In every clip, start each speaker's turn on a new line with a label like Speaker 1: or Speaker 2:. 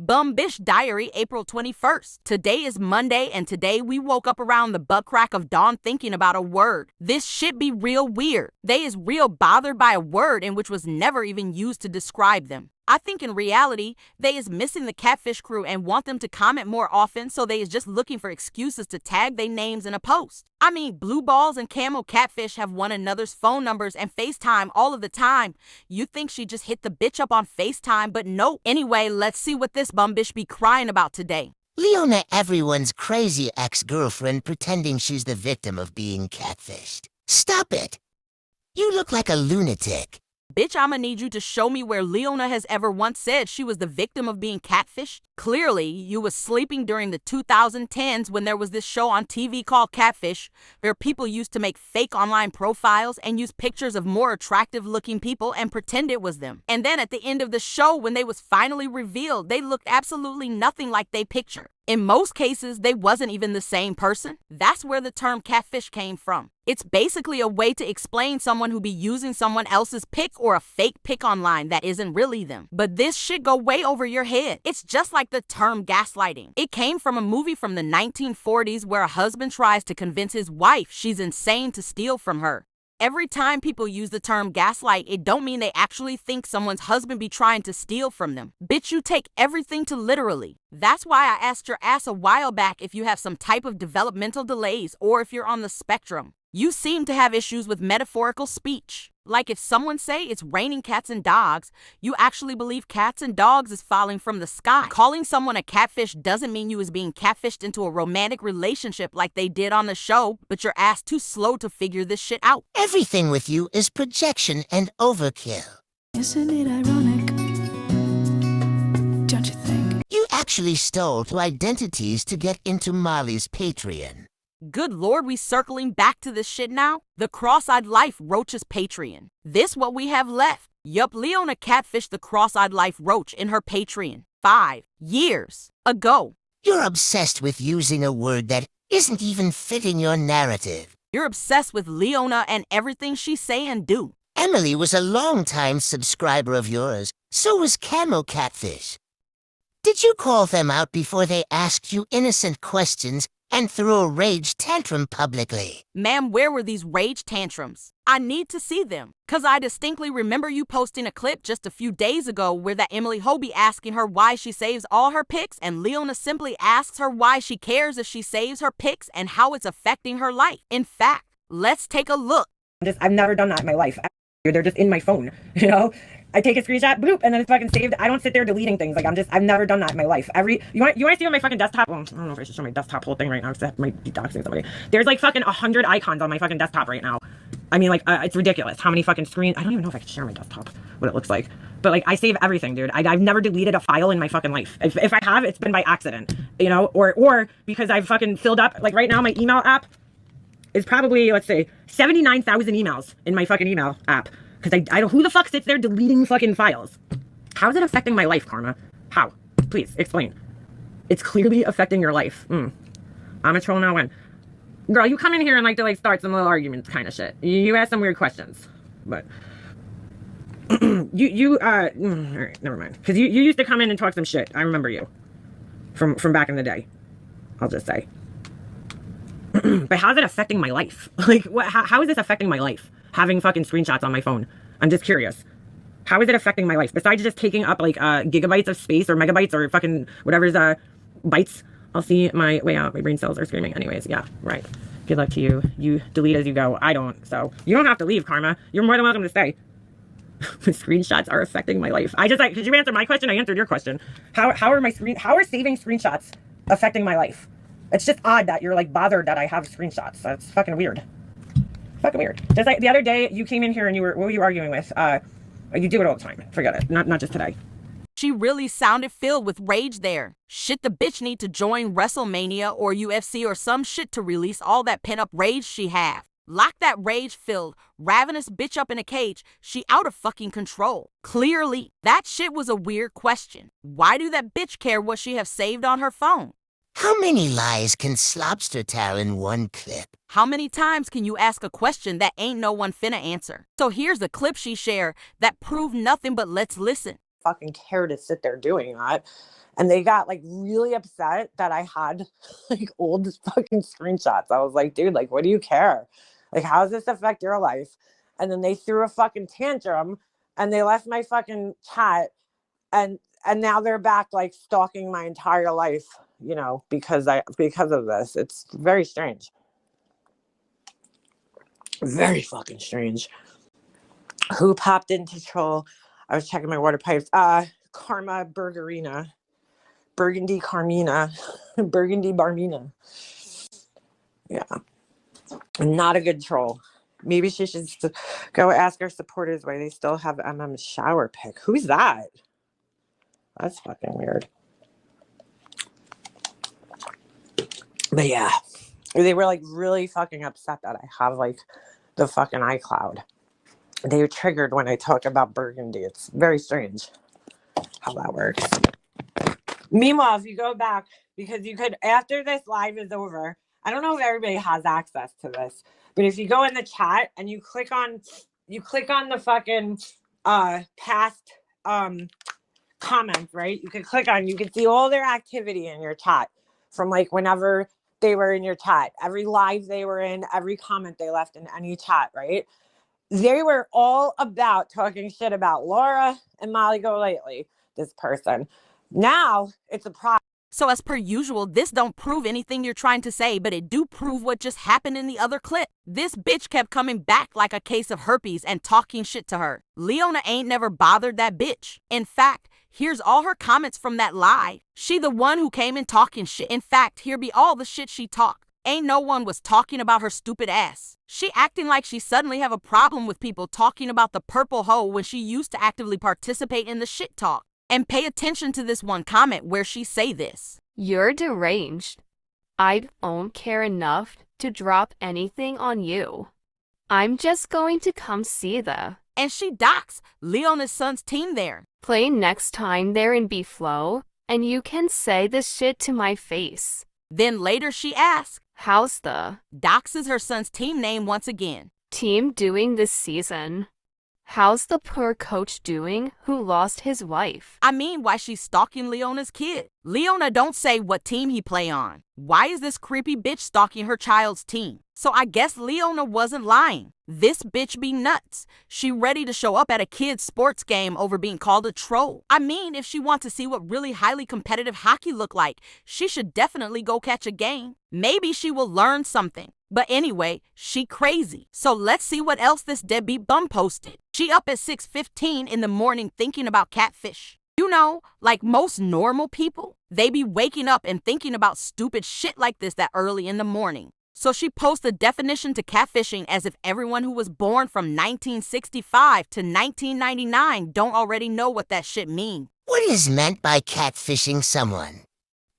Speaker 1: Bum Bish Diary, April 21st. Today is Monday, and today we woke up around the butt crack of dawn thinking about a word. This shit be real weird. They is real bothered by a word in which was never even used to describe them. I think in reality, they is missing the catfish crew and want them to comment more often, so they is just looking for excuses to tag their names in a post. I mean, blue balls and camo catfish have one another's phone numbers and FaceTime all of the time. You think she just hit the bitch up on FaceTime, but no. Anyway, let's see what this bum bitch be crying about today.
Speaker 2: Leona, everyone's crazy ex-girlfriend pretending she's the victim of being catfished. Stop it! You look like a lunatic.
Speaker 1: Bitch, I'ma need you to show me where Leona has ever once said she was the victim of being catfished. Clearly, you was sleeping during the 2010s when there was this show on TV called Catfish, where people used to make fake online profiles and use pictures of more attractive-looking people and pretend it was them. And then at the end of the show, when they was finally revealed, they looked absolutely nothing like they picture. In most cases, they wasn't even the same person. That's where the term catfish came from. It's basically a way to explain someone who be using someone else's pic or a fake pic online that isn't really them. But this shit go way over your head. It's just like the term gaslighting. It came from a movie from the 1940s where a husband tries to convince his wife she's insane to steal from her. Every time people use the term gaslight, it don't mean they actually think someone's husband be trying to steal from them. Bitch, you take everything too literally. That's why I asked your ass a while back if you have some type of developmental delays or if you're on the spectrum. You seem to have issues with metaphorical speech. Like if someone say it's raining cats and dogs, you actually believe cats and dogs is falling from the sky. Calling someone a catfish doesn't mean you is being catfished into a romantic relationship like they did on the show, but your ass too slow to figure this shit out.
Speaker 2: Everything with you is projection and overkill.
Speaker 3: Isn't it ironic? Don't you think?
Speaker 2: You actually stole two identities to get into Molly's Patreon.
Speaker 1: Good Lord, we circling back to this shit now? The Cross-Eyed Life Roach's Patreon. This what we have left. Yup, Leona catfished the Cross-Eyed Life Roach in her Patreon 5 years ago.
Speaker 2: You're obsessed with using a word that isn't even fitting your narrative.
Speaker 1: You're obsessed with Leona and everything she say and do.
Speaker 2: Emily was a long-time subscriber of yours. So was Camo Catfish. Did you call them out before they asked you innocent questions and threw a rage tantrum publicly?
Speaker 1: Ma'am, where were these rage tantrums? I need to see them. Cause I distinctly remember you posting a clip just a few days ago where that Emily Hobie asking her why she saves all her pics, and Leona simply asks her why she cares if she saves her pics and how it's affecting her life. In fact, let's take a look.
Speaker 4: I've never done that in my life. They're just in my phone, you know? I take a screenshot, bloop, and then it's fucking saved. I don't sit there deleting things. Like, I've never done that in my life. You want to see on my fucking desktop? Well, I don't know if I should show my desktop whole thing right now, because I might be doxing somebody. There's like fucking 100 icons on my fucking desktop right now. I mean, like, it's ridiculous how many fucking screens. I don't even know if I can share my desktop, what it looks like. But like, I save everything, dude. I've never deleted a file in my fucking life. If I have, it's been by accident, you know, or because I've fucking filled up. Like right now, my email app is probably, let's say, 79,000 emails in my fucking email app. Because I don't, who the fuck sits there deleting fucking files? How is it affecting my life, Karma? How? Please, explain. It's clearly affecting your life. I'm a troll now when. Girl, you come in here and like to like start some little arguments kind of shit. You ask some weird questions. But, all right, never mind. Because you used to come in and talk some shit. I remember you. From back in the day. I'll just say. But how's it affecting my life? Like, how is this affecting my life? Having fucking screenshots on my phone. I'm just curious. How is it affecting my life? Besides just taking up like gigabytes of space or megabytes or fucking whatever's bytes. I'll see my way out. My brain cells are screaming anyways. Yeah, right. Good luck to you. You delete as you go. I don't. So you don't have to leave, Karma. You're more than welcome to stay. The screenshots are affecting my life. Could you answer my question? I answered your question. How are saving screenshots affecting my life? It's just odd that you're like bothered that I have screenshots. That's fucking weird. Fucking weird. Just like the other day, you came in here and what were you arguing with? You do it all the time. Forget it. Not just today.
Speaker 1: She really sounded filled with rage there. Shit, the bitch need to join WrestleMania or UFC or some shit to release all that pent-up rage she have. Lock that rage-filled, ravenous bitch up in a cage. She out of fucking control. Clearly, that shit was a weird question. Why do that bitch care what she have saved on her phone?
Speaker 2: How many lies can Slobster tell in one clip?
Speaker 1: How many times can you ask a question that ain't no one finna answer? So here's a clip she shared that proved nothing, but let's listen.
Speaker 4: Fucking care to sit there doing that. And they got like really upset that I had like old fucking screenshots. I was like, dude, like, what do you care? Like, how does this affect your life? And then they threw a fucking tantrum and they left my fucking chat, and now they're back like stalking my entire life, you know, because of this. It's very strange. Very fucking strange. Who popped into troll? I was checking my water pipes. Karma Burgerina. Burgundy Carmina. Burgundy Barmina. Yeah. Not a good troll. Maybe she should go ask our supporters why they still have MM's shower pic. Who's that? That's fucking weird. But yeah, they were like really fucking upset that I have like the fucking iCloud. They were triggered when I talk about Burgundy. It's very strange how that works. Meanwhile, if you go back, because you could, after this live is over, I don't know if everybody has access to this, but if you go in the chat and you click on the fucking past comments, right? You can see all their activity in your chat from like whenever they were in your chat, every live they were in, every comment they left in any chat, right? They were all about talking shit about Laura and Molly Golightly, this person. Now it's a problem.
Speaker 1: So as per usual, this don't prove anything you're trying to say, but it do prove what just happened in the other clip. This bitch kept coming back like a case of herpes and talking shit to her. Leona ain't never bothered that bitch. In fact, here's all her comments from that live. She the one who came in talking shit. In fact, here be all the shit she talked. Ain't no one was talking about her stupid ass. She acting like she suddenly have a problem with people talking about the purple hoe when she used to actively participate in the shit talk. And pay attention to this one comment where she say this.
Speaker 5: You're deranged. I don't care enough to drop anything on you. I'm just going to come see
Speaker 1: and she docks Leona's son's team there.
Speaker 5: Play next time there in B-Flow, and you can say this shit to my face.
Speaker 1: Then later she asks,
Speaker 5: how's the
Speaker 1: doxes her son's team name once again.
Speaker 5: Team doing this season? How's the poor coach doing who lost his wife?
Speaker 1: I mean, why she's stalking Leona's kid. Leona don't say what team he play on. Why is this creepy bitch stalking her child's team? So I guess Leona wasn't lying. This bitch be nuts. She ready to show up at a kid's sports game over being called a troll. I mean, if she wants to see what really highly competitive hockey look like, she should definitely go catch a game. Maybe she will learn something. But anyway, she crazy. So let's see what else this deadbeat bum posted. She up at 6:15 in the morning thinking about catfish. You know, like most normal people, they be waking up and thinking about stupid shit like this that early in the morning. So she posts a definition to catfishing as if everyone who was born from 1965 to 1999 don't already know what that shit means.
Speaker 2: What is meant by catfishing someone?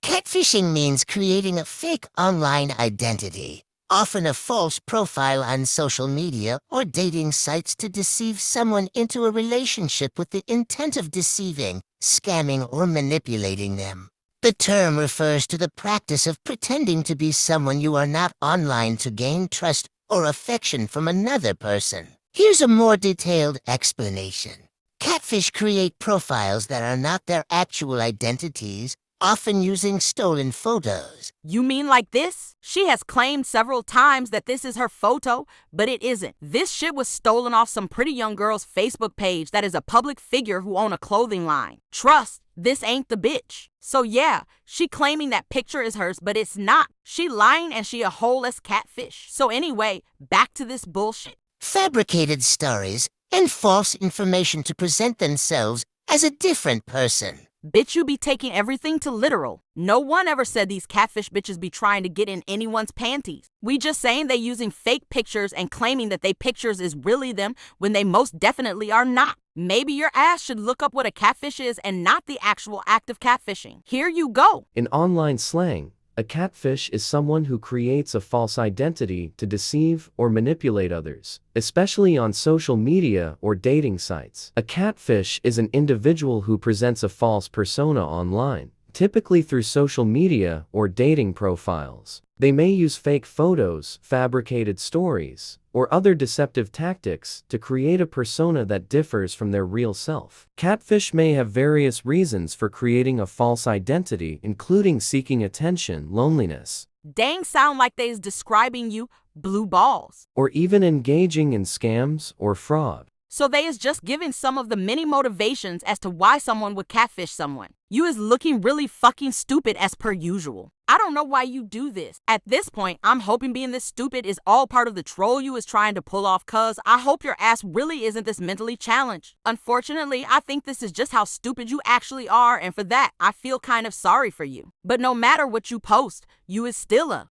Speaker 2: Catfishing means creating a fake online identity, often a false profile on social media or dating sites to deceive someone into a relationship with the intent of deceiving, scamming, or manipulating them. The term refers to the practice of pretending to be someone you are not online to gain trust or affection from another person. Here's a more detailed explanation. Catfish create profiles that are not their actual identities, often using stolen photos.
Speaker 1: You mean like this? She has claimed several times that this is her photo, but it isn't. This shit was stolen off some pretty young girl's Facebook page that is a public figure who own a clothing line. Trust, this ain't the bitch. So yeah, she claiming that picture is hers, but it's not. She lying and she a whole-ass catfish. So anyway, back to this bullshit.
Speaker 2: Fabricated stories and false information to present themselves as a different person.
Speaker 1: Bitch, you be taking everything to literal. No one ever said these catfish bitches be trying to get in anyone's panties. We just saying they using fake pictures and claiming that they pictures is really them when they most definitely are not. Maybe your ass should look up what a catfish is and not the actual act of catfishing. Here you go.
Speaker 6: In online slang, a catfish is someone who creates a false identity to deceive or manipulate others, especially on social media or dating sites. A catfish is an individual who presents a false persona online, typically through social media or dating profiles. They may use fake photos, fabricated stories, or other deceptive tactics to create a persona that differs from their real self. Catfish may have various reasons for creating a false identity, including seeking attention, loneliness,
Speaker 1: Dang sound like they's describing you blue balls.
Speaker 6: or even engaging in scams or fraud.
Speaker 1: So they is just giving some of the many motivations as to why someone would catfish someone. You is looking really fucking stupid as per usual. I don't know why you do this. At this point, I'm hoping being this stupid is all part of the troll you is trying to pull off, cuz I hope your ass really isn't this mentally challenged. Unfortunately, I think this is just how stupid you actually are, and for that, I feel kind of sorry for you. But no matter what you post, you is still a